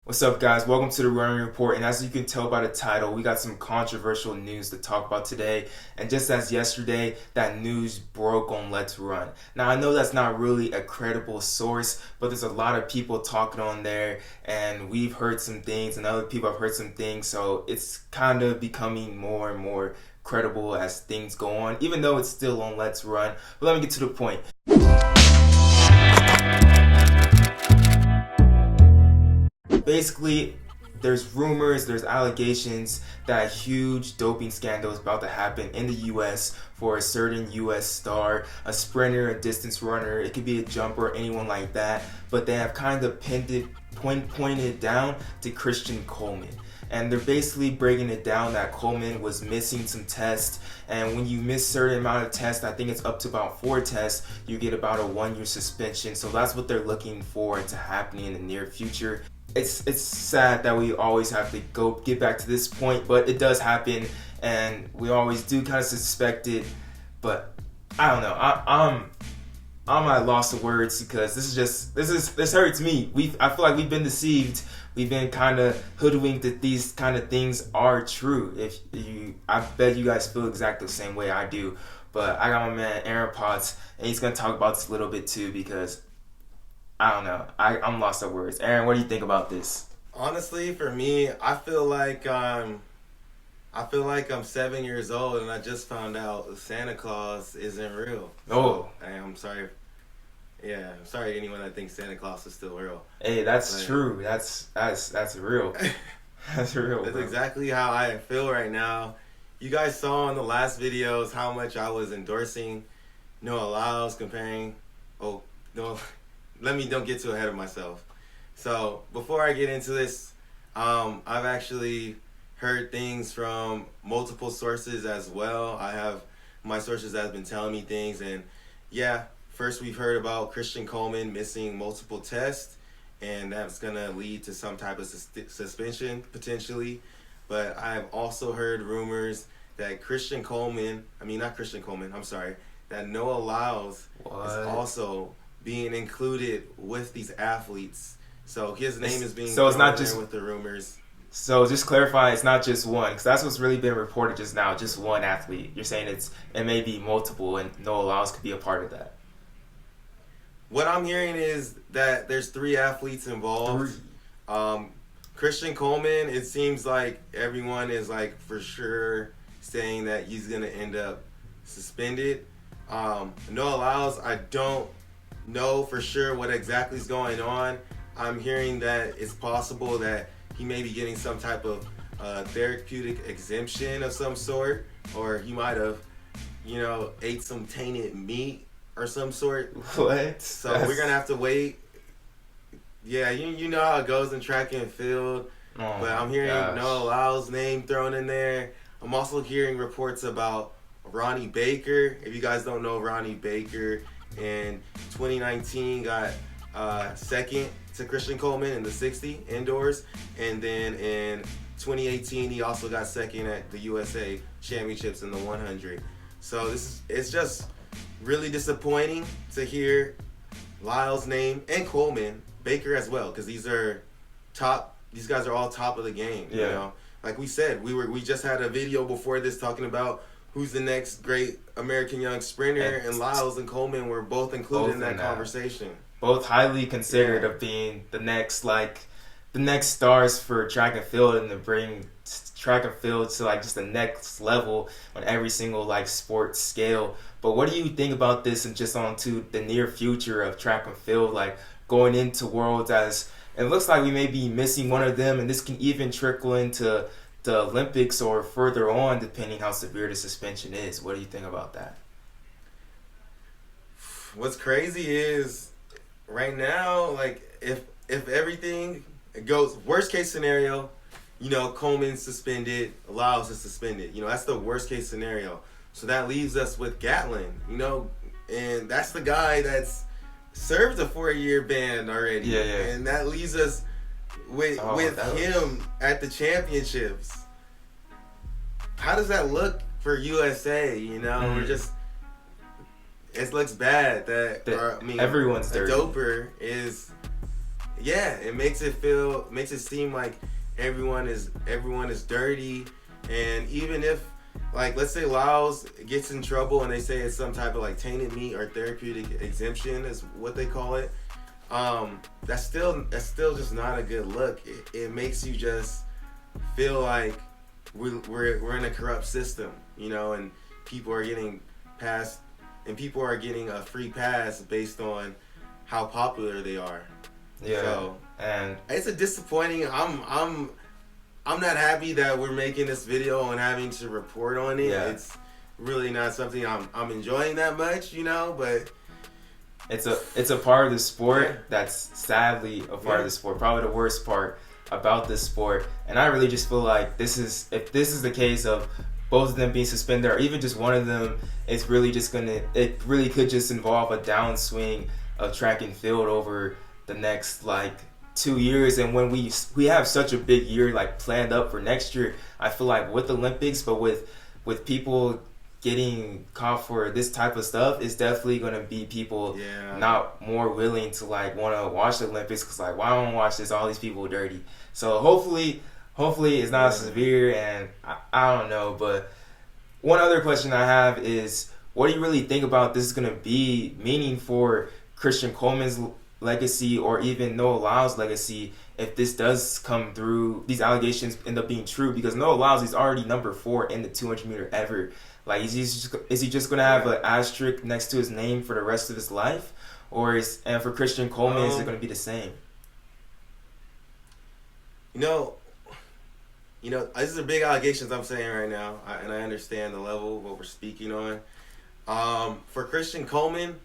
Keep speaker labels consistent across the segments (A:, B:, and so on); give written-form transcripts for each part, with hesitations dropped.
A: What's up, guys? Welcome to the Ronnie Report. And as you can tell by the title, we got some controversial news to talk about today. And just as yesterday, that news broke on Let's Run. Now, I know that's not really a credible source, but there's a lot of people talking on there, and we've heard some things, and other people have heard some things. So it's kind of becoming more and more credible as things go on, even though it's still on Let's Run. But let me get to the point. Basically, there's rumors, there's allegations that a huge doping scandal is about to happen in the U.S. for a certain U.S. star, a sprinter, a distance runner. It could be a jumper, anyone like that. But they have kind of pointed it down to Christian Coleman. And they're basically breaking it down that Coleman was missing some tests. And when you miss a certain amount of tests, I think it's up to about 4 tests, you get about a 1-year suspension. So that's what they're looking for to happen in the near future. It's sad that we always have to get back to this point, but it does happen, and we always do kind of suspect it. But I don't know. I'm at loss of words because this hurts me. I feel like we've been deceived. We've been kind of hoodwinked that these kind of things are true. I bet you guys feel exactly the same way I do. But I got my man Aaron Potts, and he's gonna talk about this a little bit too because I don't know. I'm lost of words. Aaron, what do you think about this?
B: Honestly, for me, I feel like I'm 7 years old and I just found out Santa Claus isn't real.
A: Oh,
B: I'm sorry. Yeah, I'm sorry to anyone that thinks Santa Claus is still real.
A: Hey, that's true. That's real. That's real.
B: That's
A: bro.
B: exactly how I feel right now. You guys saw in the last videos how much I was endorsing Lyles, comparing. Oh no. Don't get too ahead of myself. So before I get into this, I've actually heard things from multiple sources as well. I have my sources that have been telling me things, and yeah, first we've heard about Christian Coleman missing multiple tests, and that's gonna lead to some type of suspension potentially. But I've also heard rumors that that Noah Lyles is also being included with these athletes. So his name is being
A: it's not just
B: with the rumors.
A: So just clarify, it's not just one, because that's what's really been reported just now, just one athlete. You're saying it may be multiple, and Noah Lyles could be a part of that.
B: What I'm hearing is that there's 3 athletes involved. Christian Coleman, it seems like everyone is like for sure saying that he's gonna end up suspended. Noah Lyles, I don't know for sure what exactly is going on. I'm hearing that it's possible that he may be getting some type of therapeutic exemption of some sort, or he might have, ate some tainted meat or some sort.
A: What?
B: So we're gonna have to wait. Yeah, you know how it goes in track and field. But I'm hearing Noah Lyles' name thrown in there. I'm also hearing reports about Ronnie Baker. If you guys don't know Ronnie Baker, in 2019 got second to Christian Coleman in the 60 indoors, and then in 2018 he also got second at the USA Championships in the 100. So it's just really disappointing to hear Lyles' name and Coleman, Baker as well, because these guys are all top of the game.
A: Yeah.
B: You know, like we said, we just had a video before this talking about who's the next great American young sprinter, and Lyles and Coleman were both included in that conversation.
A: Both highly considered of being the next stars for track and field, and to bring track and field to just the next level on every single sports scale. But what do you think about this, and just onto the near future of track and field, going into Worlds, as it looks like we may be missing one of them, and this can even trickle into the Olympics or further on, depending how severe the suspension is. What do you think about that?
B: What's crazy is right now, if everything goes worst case scenario, Coleman's suspended, Lyles is suspended. That's the worst case scenario. So that leaves us with Gatlin, and that's the guy that's served a 4-year ban already.
A: Yeah.
B: And that leaves us with him at the championships. How does that look for USA? It looks bad that
A: everyone's
B: a
A: dirty.
B: doper is Yeah, it makes it seem like everyone is dirty, and even if, like, let's say Lyles gets in trouble and they say it's some type of like tainted meat or therapeutic exemption is what they call it. That's still just not a good look. It makes you just feel like we're in a corrupt system, and people are getting a free pass based on how popular they are.
A: Yeah.
B: So,
A: and
B: it's a disappointing. I'm not happy that we're making this video and having to report on it.
A: Yeah.
B: It's really not something I'm enjoying that much, but
A: it's a part of the sport that's sadly a part of the sport. Probably the worst part about this sport. And I really just feel like if this is the case of both of them being suspended, or even just one of them, it really could just involve a downswing of track and field over the next 2 years. And when we have such a big year planned up for next year, I feel like with the Olympics, but with people getting caught for this type of stuff, it's definitely going to be people not more willing to want to watch the Olympics, because why don't I watch this, all these people dirty. So hopefully it's not severe, and I don't know. But one other question I have is, what do you really think about this is going to be meaning for Christian Coleman's legacy, or even Noah Lyles' legacy, if this does come through, these allegations end up being true? Because Noah Lyles is already number 4 in the 200 meter ever. Is he just gonna have an asterisk next to his name for the rest of his life, and for Christian Coleman, is it gonna be the same?
B: These are big allegations I'm saying right now, and I understand the level of what we're speaking on. For Christian Coleman,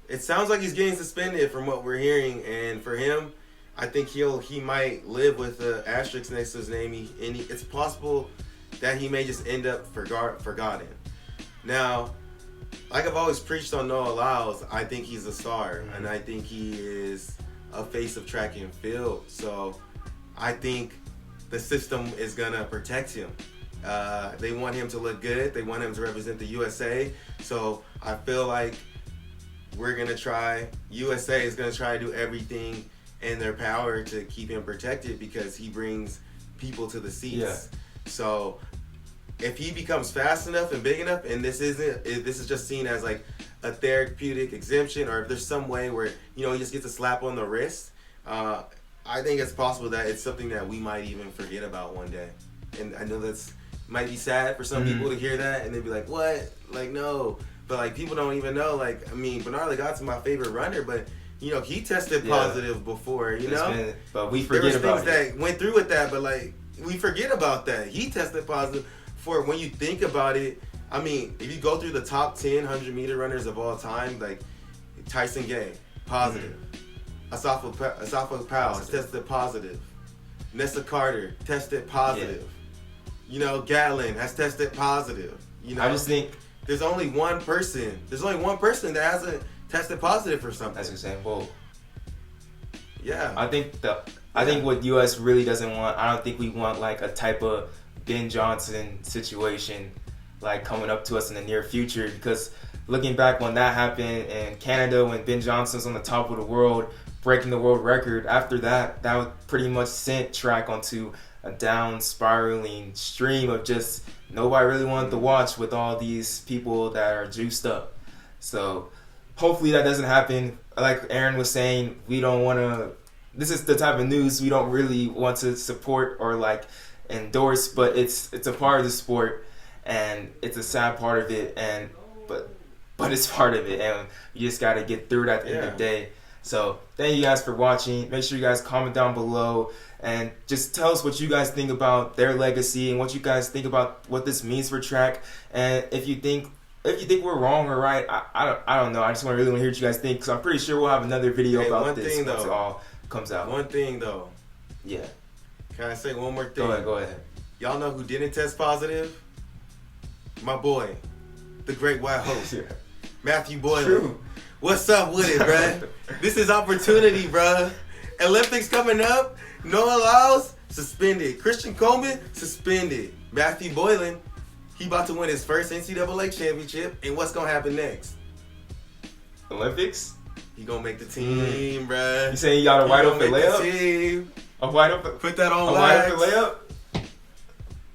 B: it sounds like he's getting suspended from what we're hearing, and for him, I think he might live with an asterisk next to his name. It's possible that he may just end up forgotten. Now, like I've always preached on Noah Lyles, I think he's a star, and I think he is a face of track and field. So I think the system is gonna protect him. They want him to look good. They want him to represent the USA. So I feel like USA is gonna try to do everything in their power to keep him protected, because he brings people to the seats.
A: Yeah.
B: So if he becomes fast enough and big enough, and this is just seen as a therapeutic exemption, or if there's some way where he just gets a slap on the wrist, I think it's possible that it's something that we might even forget about one day. And I know might be sad for some people to hear that, and they'd be like, "What? No." But people don't even know. Bernard Lagat's my favorite runner, but he tested positive before.
A: But we forget about it.
B: There was things that went through with that, but we forget about that. He tested positive for, when you think about it. If you go through the top 10 100-meter runners of all time, Tyson Gay, positive. Asafa Powell tested positive. Nessa Carter tested positive. Gatlin has tested positive.
A: I just think
B: there's only one person that hasn't tested positive for something.
A: That's Usain Bolt.
B: Yeah.
A: I think what US really doesn't want, I don't think we want a type of Ben Johnson situation coming up to us in the near future, because looking back when that happened in Canada, when Ben Johnson's on the top of the world, breaking the world record, after that pretty much sent track onto a down spiraling stream of just nobody really wanted to watch, with all these people that are juiced up. So hopefully that doesn't happen. Like Aaron was saying, we don't want to, this is the type of news we don't really want to support or endorse, but it's a part of the sport, and it's a sad part of it, but it's part of it, and you just got to get through it at the end of the day. So thank you guys for watching. Make sure you guys comment down below and just tell us what you guys think about their legacy, and what you guys think about what this means for track. And if you think we're wrong or right, I don't know. I just really want to hear what you guys think, because I'm pretty sure we'll have another video about this once it all comes out.
B: One thing though.
A: Yeah.
B: Can I say one more thing?
A: Go ahead.
B: Y'all know who didn't test positive? My boy, the great white host, Matthew Boylan.
A: True.
B: What's up with it, bruh? This is opportunity, bruh. Olympics coming up. Noah Lyles, suspended. Christian Coleman, suspended. Matthew Boylan, he about to win his first NCAA championship. And what's going to happen next?
A: Olympics?
B: He gonna make the team, bruh.
A: You saying he got a wide open layup?
B: Team.
A: A wide open.
B: Put that on.
A: A wide open layup.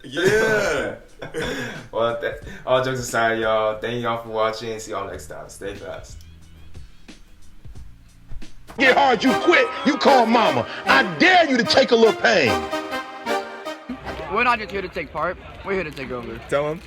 B: Yeah.
A: Well, all jokes aside, y'all. Thank y'all for watching. See y'all next time. Stay fast.
C: Get hard, you quit. You call mama. I dare you to take a little pain.
D: We're not just here to take part. We're here to take over.
A: Tell him.